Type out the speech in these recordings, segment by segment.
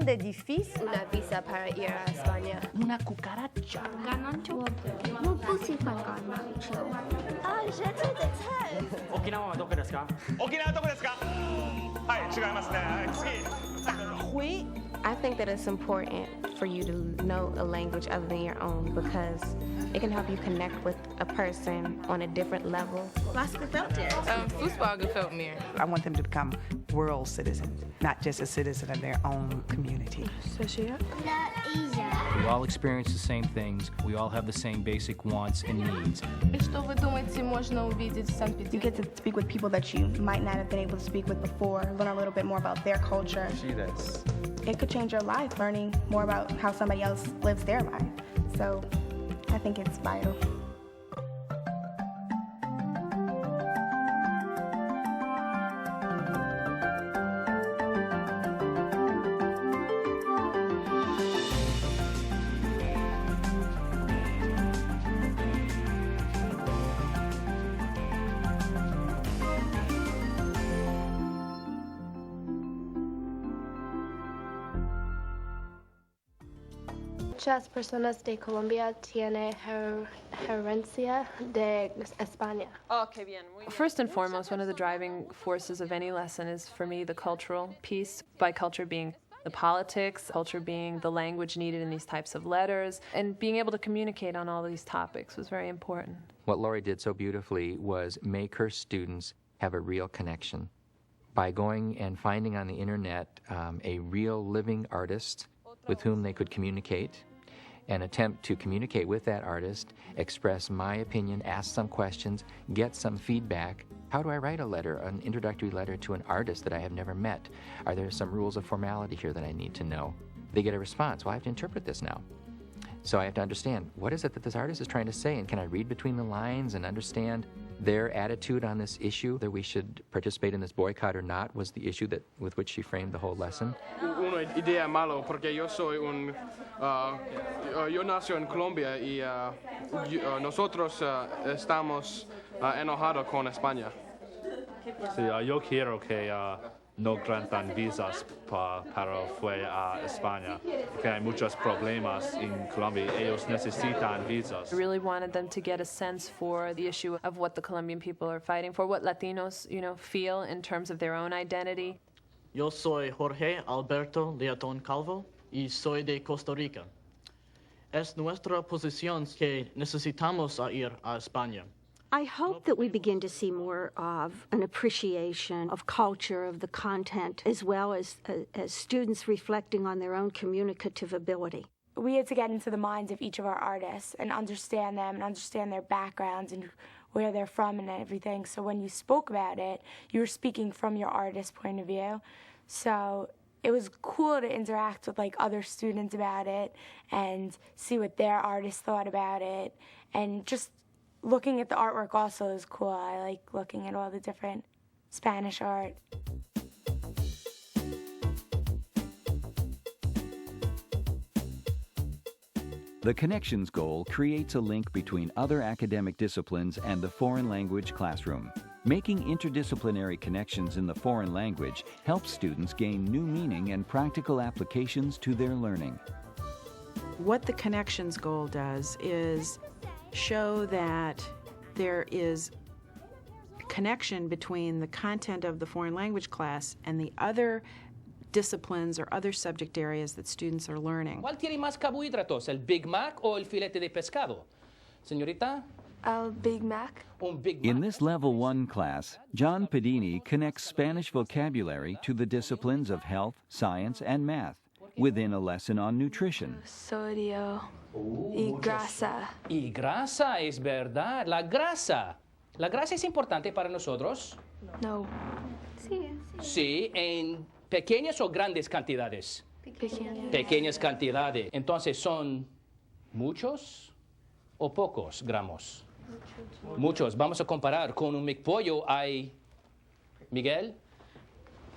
de difícil. Una visa para ir a España. Una cucaracha. Ganoncho. Ah, j'ai fait des tests. 沖縄はどこですか？沖縄どこですか？はい、違いますね。はい、次。Oui. I think that it's important for you to know a language other than your own because it can help you connect with a person on a different level. Was gefällt dir? Fußball gefällt mir. I want them to become world citizens, not just a citizen of their own community. We all experience the same things. We all have the same basic wants and needs. Что вы думаете, можно увидеть в You Санкт-Петербурге? get to speak with people that you might not have been able to speak with before, learn a little bit more about their culture. It could change your life, learning more about how somebody else lives their life. So I think it's vital. Muchas personas de Colombia tienen herencia de España. First and foremost, one of the driving forces of any lesson is, for me, the cultural piece. By culture being the politics, culture being the language needed in these types of letters, and being able to communicate on all these topics was very important. What Lori did so beautifully was make her students have a real connection by going and finding on the internet a real living artist with whom they could communicate and attempt to communicate with that artist, express my opinion, ask some questions, get some feedback. How do I write a letter, an introductory letter to an artist that I have never met? Are there some rules of formality here that I need to know? They get a response. Well, I have to interpret this now. So I have to understand, what is it that this artist is trying to say, and can I read between the lines and understand their attitude on this issue, that we should participate in this boycott or not, was the issue that with which she framed the whole lesson. Una idea malo, porque yo soy yo nací en Colombia y nosotros estamos enojados con España. Sí, yo quiero que no grantan visas para fuera a España, porque hay muchos problemas en Colombia. Ellos necesitan visas. I really wanted them to get a sense for the issue of what the Colombian people are fighting for, what Latinos, feel in terms of their own identity. Yo soy Jorge Alberto Leatón Calvo y soy de Costa Rica. Es nuestra posición que necesitamos ir a España. I hope that we begin to see more of an appreciation of culture, of the content, as well as students reflecting on their own communicative ability. We had to get into the minds of each of our artists and understand them and understand their backgrounds and where they're from and everything. So when you spoke about it, you were speaking from your artist's point of view. So it was cool to interact with other students about it and see what their artists thought about it, and just looking at the artwork also is cool. I like looking at all the different Spanish art. The Connections goal creates a link between other academic disciplines and the foreign language classroom. Making interdisciplinary connections in the foreign language helps students gain new meaning and practical applications to their learning. What the Connections goal does is show that there is connection between the content of the foreign language class and the other disciplines or other subject areas that students are learning. ¿Cuál tiene más carbohidratos, el Big Mac o el filete de pescado? Señorita? El Big Mac. In this Level 1 class, John Pedini connects Spanish vocabulary to the disciplines of health, science, and math within a lesson on nutrition. Sodio y grasa. Y grasa, es verdad. La grasa. ¿La grasa es importante para nosotros? No. Sí. Sí, en pequeñas o grandes cantidades. Pequeñas. Pequeñas cantidades. Entonces, ¿son muchos o pocos gramos? Muchos. Vamos a comparar. Con un McPollo hay, Miguel?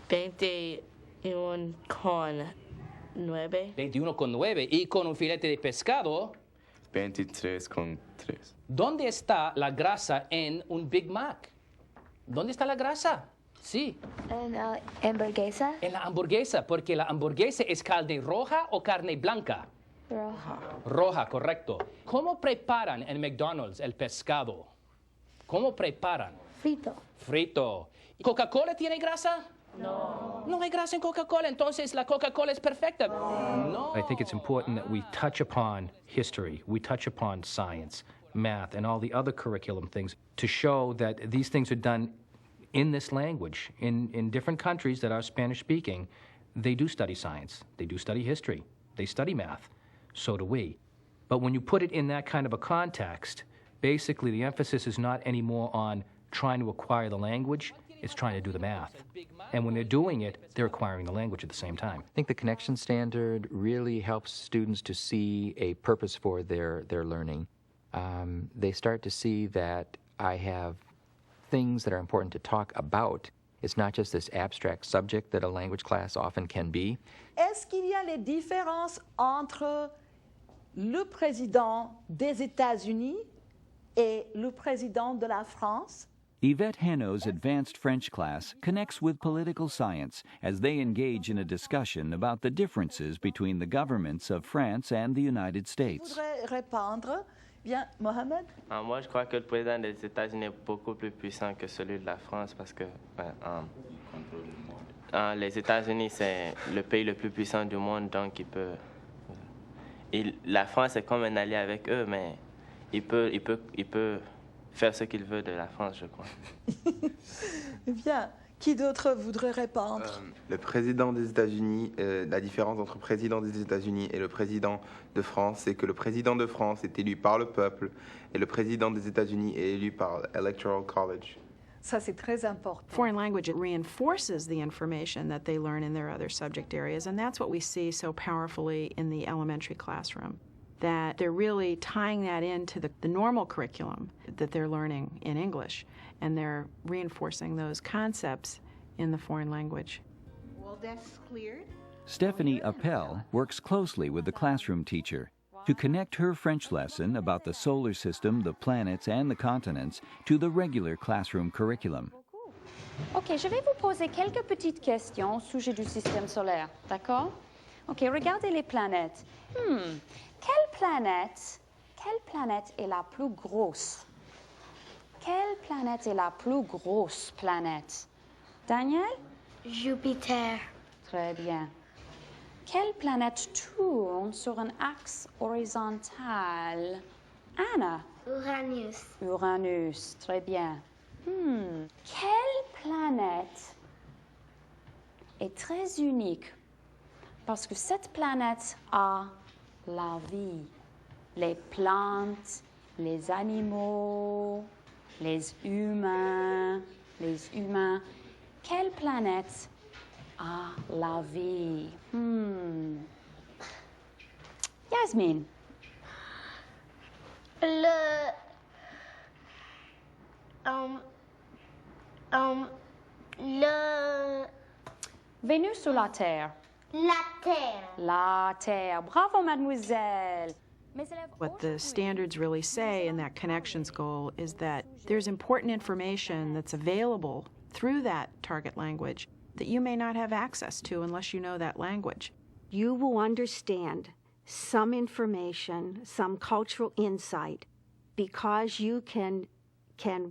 21 con 9. 21 con 9. Y con un filete de pescado, 23 con 3. ¿Dónde está la grasa en un Big Mac? ¿Dónde está la grasa? Sí. En la hamburguesa. En la hamburguesa, porque la hamburguesa es carne roja o carne blanca. Roja. Roja, correcto. ¿Cómo preparan en McDonald's el pescado? ¿Cómo preparan? Frito. Frito. ¿Coca-Cola tiene grasa? No. No hay grasa en Coca-Cola, entonces la Coca-Cola es perfecta. No. I think it's important that we touch upon history, we touch upon science, math, and all the other curriculum things to show that these things are done in this language. In different countries that are Spanish-speaking, they do study science, they do study history, they study math. So do we. But when you put it in that kind of a context, basically the emphasis is not anymore on trying to acquire the language, it's trying to do the math. And when they're doing it, they're acquiring the language at the same time. I think the connection standard really helps students to see a purpose for their learning. They start to see that I have things that are important to talk about. It's not just this abstract subject that a language class often can be. Est-ce qu'il y a les différences entre le président des États-Unis et le président de la France? Yvette Hano's advanced French class connects with political science as they engage in a discussion about the differences between the governments of France and the United States. Je voudrais répondre. Bien, Mohamed? Moi, je crois que le président des États-Unis est beaucoup plus puissant que celui de la France parce que les États-Unis, c'est le pays le plus puissant du monde, donc la France est comme un allié avec eux, mais il peut faire ce qu'il veut de la France, je crois. Bien. Qui d'autre voudrait répondre? Le président des États-Unis, la différence entre le président des États-Unis et le président de France, c'est que le président de France est élu par le peuple et le président des États-Unis est élu par l'Electoral College. Ça, c'est très important. Foreign language, it reinforces the information that they learn in their other subject areas, and that's what we see so powerfully in the elementary classroom, that they're really tying that into the normal curriculum that they're learning in English, and they're reinforcing those concepts in the foreign language. Well, that's clear. Stephanie Appel works closely with the classroom teacher to connect her French lesson about the solar system, the planets, and the continents to the regular classroom curriculum. Ok, je vais vous poser quelques petites questions au sujet du système solaire, d'accord? Ok, regardez les planètes. Quelle planète est la plus grosse? Quelle planète est la plus grosse planète? Daniel? Jupiter. Très bien. Quelle planète tourne sur un axe horizontal? Anna? Uranus. Uranus, très bien. Quelle planète est très unique? Parce que cette planète a la vie. Les plantes, les animaux, les humains. Quelle planète a la vie? Yasmine. Vénus ou la Terre? La Terre. La Terre. Bravo, mademoiselle. What the standards really say in that connections goal is that there's important information that's available through that target language that you may not have access to unless you know that language. You will understand some information, some cultural insight, because you can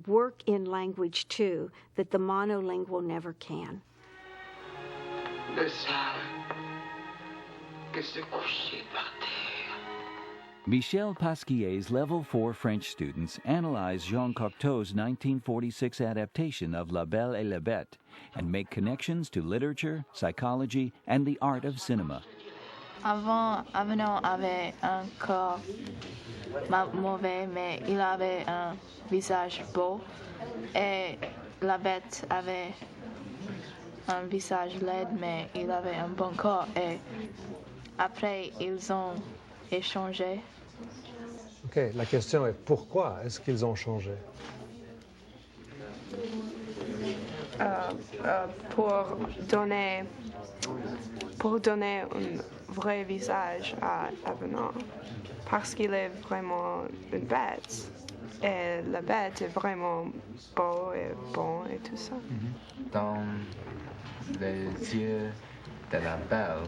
work in language too that the monolingual never can. Le savent que se coucher par terre. Michel Pasquier's Level 4 French students analyze Jean Cocteau's 1946 adaptation of La Belle et la Bête and make connections to literature, psychology, and the art of cinema. Avant, Avenant avait un corps mauvais, mais il avait un visage beau. Et la bête avait un visage laid, mais il avait un bon corps. Et après, ils ont échangé. Ok, la question est pourquoi est-ce qu'ils ont changé? Pour donner un vrai visage à Avenant, parce qu'il est vraiment une bête. Et la bête est vraiment beau et bon et tout ça. Dans les yeux de la belle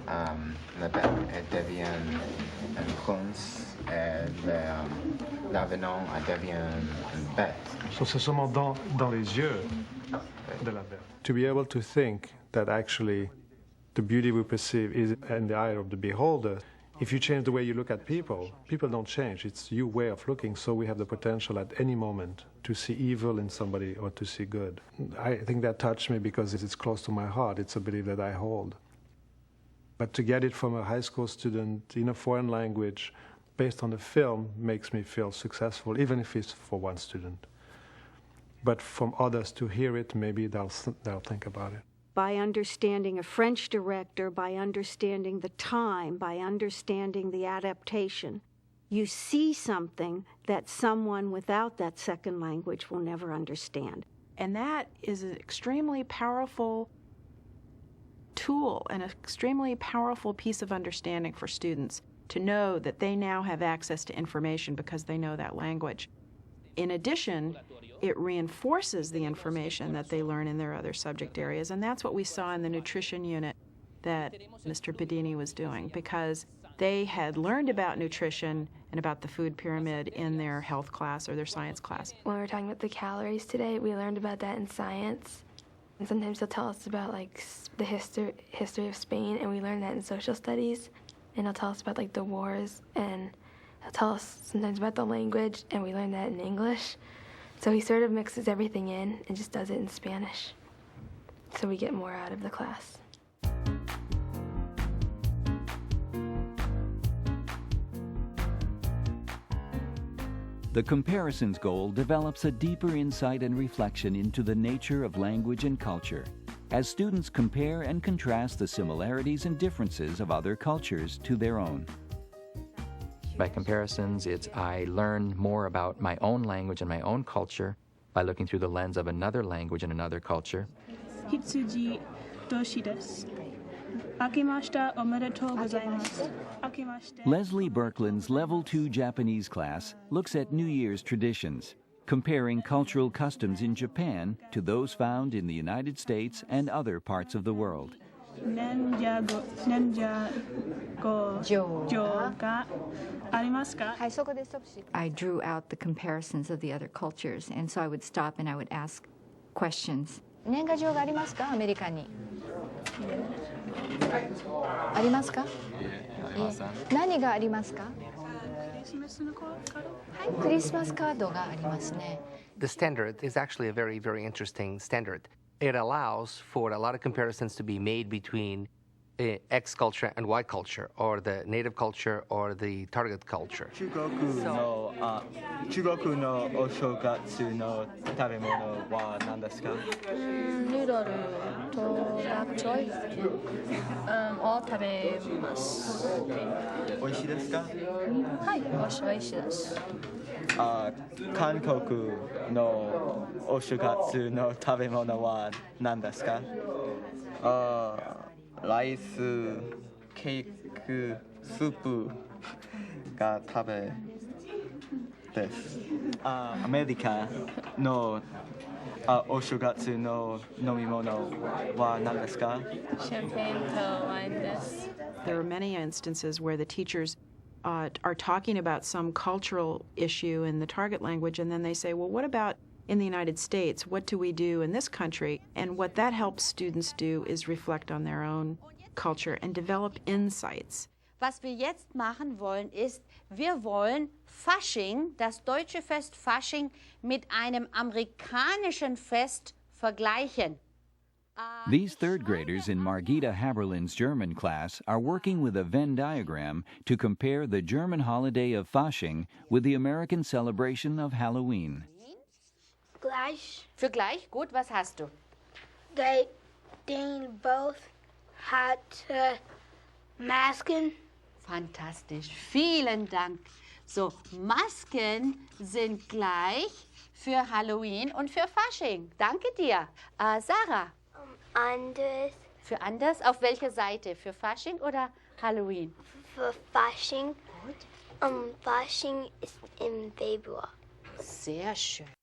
elle devient un prince et l'avenant devient une bête. So c'est seulement dans les yeux de la belle. To be able to think that actually the beauty we perceive is in the eye of the beholder. If you change the way you look at people, people don't change. It's your way of looking, so we have the potential at any moment to see evil in somebody or to see good. I think that touched me because it's close to my heart. It's a belief that I hold. But to get it from a high school student in a foreign language based on a film makes me feel successful, even if it's for one student. But from others to hear it, maybe they'll think about it. By understanding a French director, by understanding the time, by understanding the adaptation, you see something that someone without that second language will never understand. And that is an extremely powerful tool and an extremely powerful piece of understanding for students to know that they now have access to information because they know that language. In addition, it reinforces the information that they learn in their other subject areas, and that's what we saw in the nutrition unit that Mr. Bedini was doing, because they had learned about nutrition and about the food pyramid in their health class or their science class. When we were talking about the calories today, we learned about that in science. And sometimes they'll tell us about like the history of Spain, and we learned that in social studies. And they'll tell us about like the wars, and they'll tell us sometimes about the language, and we learn that in English. So he sort of mixes everything in and just does it in Spanish. So we get more out of the class. The comparisons goal develops a deeper insight and reflection into the nature of language and culture, as students compare and contrast the similarities and differences of other cultures to their own. By comparisons, I learn more about my own language and my own culture by looking through the lens of another language and another culture. Hitsuji Doshi desu. Akimashita omedetou gozaimasu. Leslie Berkland's Level 2 Japanese class looks at New Year's traditions, comparing cultural customs in Japan to those found in the United States and other parts of the world. I drew out the comparisons of the other cultures, and so I would stop and I would ask questions. 年賀状がありますか、アメリカに。ありますか？何がありますか？はい、クリスマスカードがありますね。The standard is actually a very, very interesting standard. It allows for a lot of comparisons to be made between X culture and Y culture, or the native culture or the target culture. 中国のお正月の食べ物は何ですか？ヌードルとラクチョイを食べます。美味しいですか？はい、美味しいです。韓国のお正月の食べ物は何ですか？ライス、ケーキ、スープが食べです。アメリカのお正月の飲み物は何ですか？シャンペーンとワインです。There are many instances where the teachers are talking about some cultural issue in the target language, and then they say, well, what about in the United States? What do we do in this country? And what that helps students do is reflect on their own culture and develop insights. Was wir jetzt machen wollen, ist, wir wollen Fasching, das deutsche Fest Fasching, mit einem amerikanischen Fest vergleichen. These third graders in Margita Haberlin's German class are working with a Venn diagram to compare the German holiday of Fasching with the American celebration of Halloween. Gleich. Für gleich? Gut, was hast du? They both had Masken. Fantastisch, vielen Dank. So, Masken sind gleich für Halloween und für Fasching. Danke dir. Sarah? Anders. Für anders? Auf welcher Seite? Für Fasching oder Halloween? Für Fasching. Fasching ist im Februar. Sehr schön.